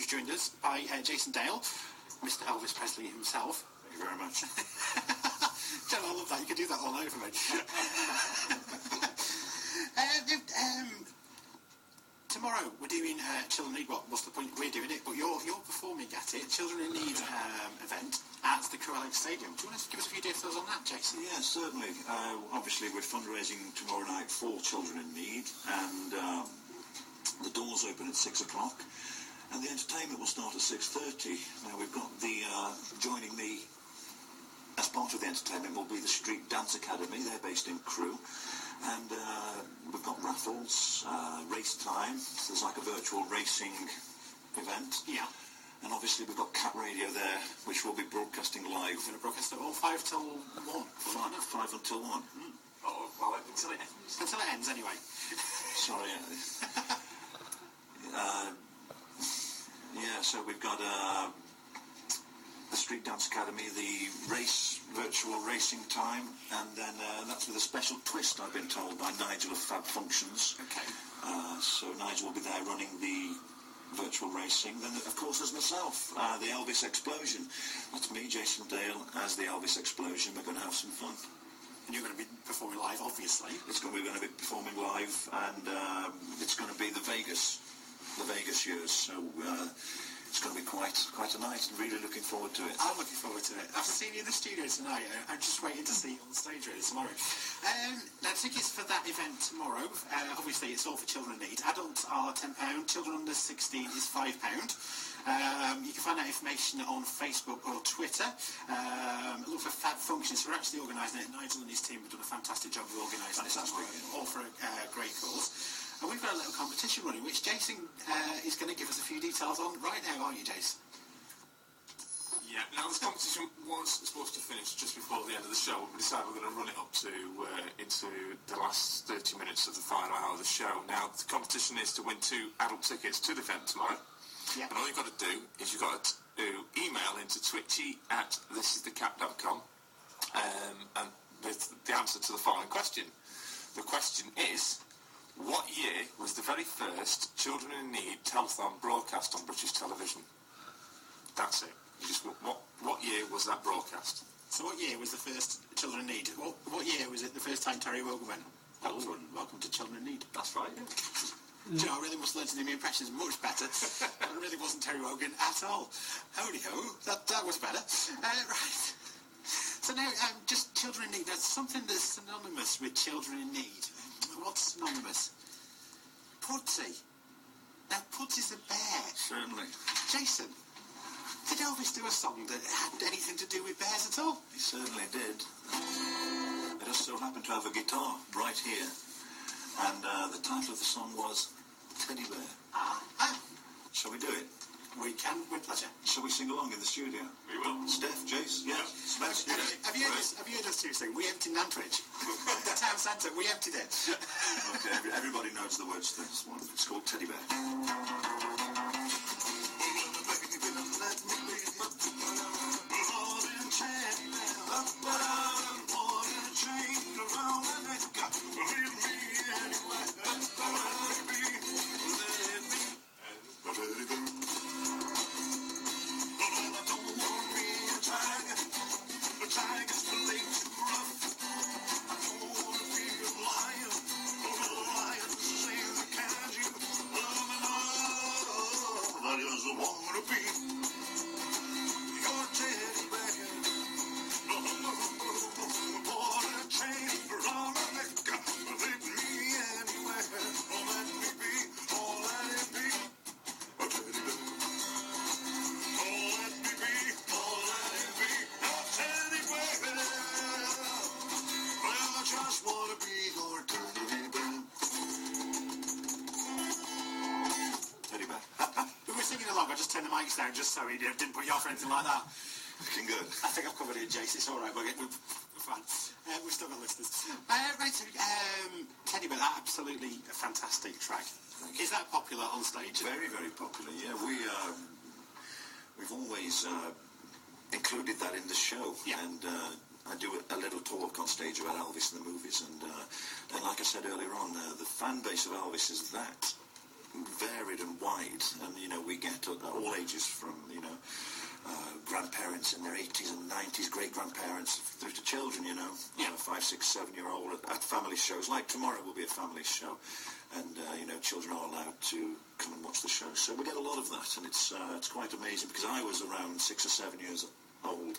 joined us by Jason Dale, Mr. Elvis Presley himself. Thank you very much. John, I love that. You could do that all over me. Tomorrow we're doing Children in Need. Well, what's the point? We're doing it, but you're performing at it. Children in Need event at the Crowell Stadium. Do you want to give us a few details on that, Jason? Yeah, certainly. Obviously, we're fundraising tomorrow night for Children in Need, and the doors open at 6 o'clock, and the entertainment will start at 6:30. Now, we've got joining me as part of the entertainment will be the Street Dance Academy. They're based in Crewe. And we've got raffles, race time. So there's like a virtual racing event. Yeah. And obviously we've got Cat Radio there, which will be broadcasting live. We're going to broadcast it all 5 till 1. 5 until 1. Oh, well, until it ends. Until it ends, anyway. Sorry. Yeah, so we've got the Street Dance Academy, the virtual racing time, and then that's with a special twist, I've been told, by Nigel of Fab Functions. Okay. So Nigel will be there running the virtual racing. Then, of course, there's myself, the Elvis Explosion. That's me, Jason Dale, as the Elvis Explosion. We're going to have some fun. And you're going to be performing live, obviously. We're going to be performing live, and it's going to be the Vegas years. So it's going to be quite a night, and really looking forward to it. I'm looking forward to it. After seeing you in the studio tonight, I'm just waiting to see you on stage really tomorrow. Now, tickets for that event tomorrow, obviously it's all for Children in Need. Adults are £10, children under 16 is £5. You can find that information on Facebook or Twitter. Look for Fab Functions. We're actually organising it. Nigel and his team have done a fantastic job of organising this tomorrow, all for a great cause. And we've got a little competition running, which Jason is going to give us a few details on right now, aren't you, Jason? Yeah, now this competition was supposed to finish just before the end of the show. We decided we're going to run it up to into the last 30 minutes of the final hour of the show. Now, the competition is to win 2 adult tickets to the event tomorrow. Yeah. And all you've got to do is you've got to email into twitchy@thisisthecap.com and with the answer to the following question. The question is, what year was the very first Children in Need telethon broadcast on British television? That's it. What year was that broadcast? So what year was the first Children in Need? What year was it the first time Terry Wogan went, that was one, welcome to Children in Need? That's right, yeah. Do you know, I really must learn to do my impressions much better. It really wasn't Terry Wogan at all. Howdy ho, that was better. Right. So now, just Children in Need, that's something that's synonymous with Children in Need. What's synonymous? Pudsey. Now, Pudsy's a bear. Certainly. Jason, did Elvis do a song that had anything to do with bears at all? He certainly did. I just so happened to have a guitar right here, and the title of the song was Teddy Bear. Shall we do it? We can, with pleasure. Shall we sing along in the studio? We will. Steph, Jace, yeah. Smash, Have you heard us two sing? We emptied Nantwich. The town centre, we emptied it. Okay, everybody knows the words to this one. It's called Teddy Bear. I just turned the mics down just so he didn't put you off or anything like that. Looking good. I think I've covered it, Jace. It's all right. We're fine. We've still got listeners. Right, so, Teddy Bear, that absolutely a fantastic track. Is that popular on stage? Very, very popular. Yeah, we've always included that in the show. Yeah. And I do a little talk on stage about Elvis and the movies, and like I said earlier on, the fan base of Elvis is that varied and wide, and we get all ages from grandparents in their 80s and 90s, great grandparents through to children, 5, 6, 7-year-old at family shows. Like tomorrow will be a family show, and children are allowed to come and watch the show. So we get a lot of that, and it's quite amazing, because I was around 6 or 7 years old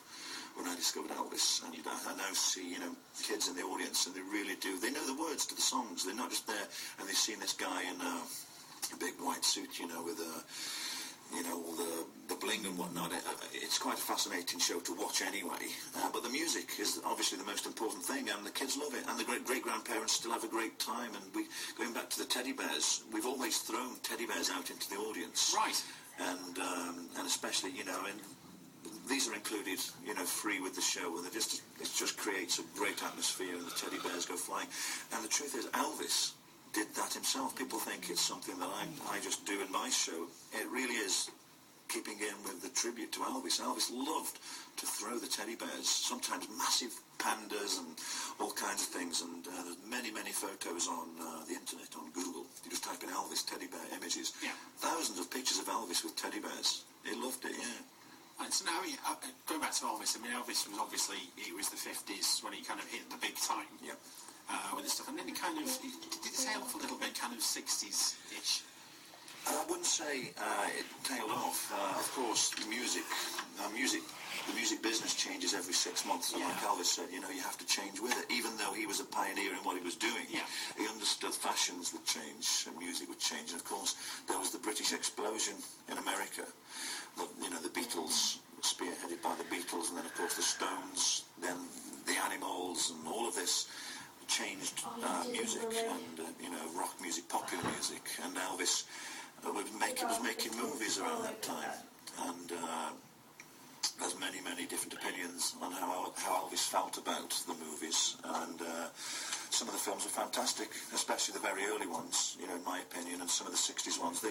when I discovered Elvis, and I now see kids in the audience, and they really do. They know the words to the songs. They're not just there and they've seen this guy in a big white suit, with all the bling and whatnot. It's quite a fascinating show to watch anyway. But the music is obviously the most important thing, and the kids love it, and the great-grandparents still have a great time. And going back to the teddy bears, we've always thrown teddy bears out into the audience. Right. And especially, and these are included, free with the show, and it just creates a great atmosphere, and the teddy bears go flying. And the truth is, Elvis did that himself. People think it's something that I just do in my show. It really is keeping in with the tribute to Elvis. Elvis loved to throw the teddy bears, sometimes massive pandas and all kinds of things, and there's many, many photos on the internet, on Google. You just type in Elvis teddy bear images. Yeah. Thousands of pictures of Elvis with teddy bears. He loved it, yeah. And so now, going back to Elvis, Elvis was obviously, it was the 50s when he kind of hit the big time. Yeah. With this stuff, and then he did it tail off a little bit, kind of 60s-ish? I wouldn't say it tailed off. Of course, the music business changes every 6 months. And like Elvis said, you have to change with it. Even though he was a pioneer in what he was doing, he understood fashions would change and music would change. And of course, there was the British explosion in America. The Beatles, spearheaded by the Beatles, and then of course the Stones, then the Animals, and all of this changed music, and rock music, popular music, and Elvis was making movies around that time, and there's many different opinions on how Elvis felt about the movies, and some of the films are fantastic, especially the very early ones, in my opinion, and some of the 60s ones.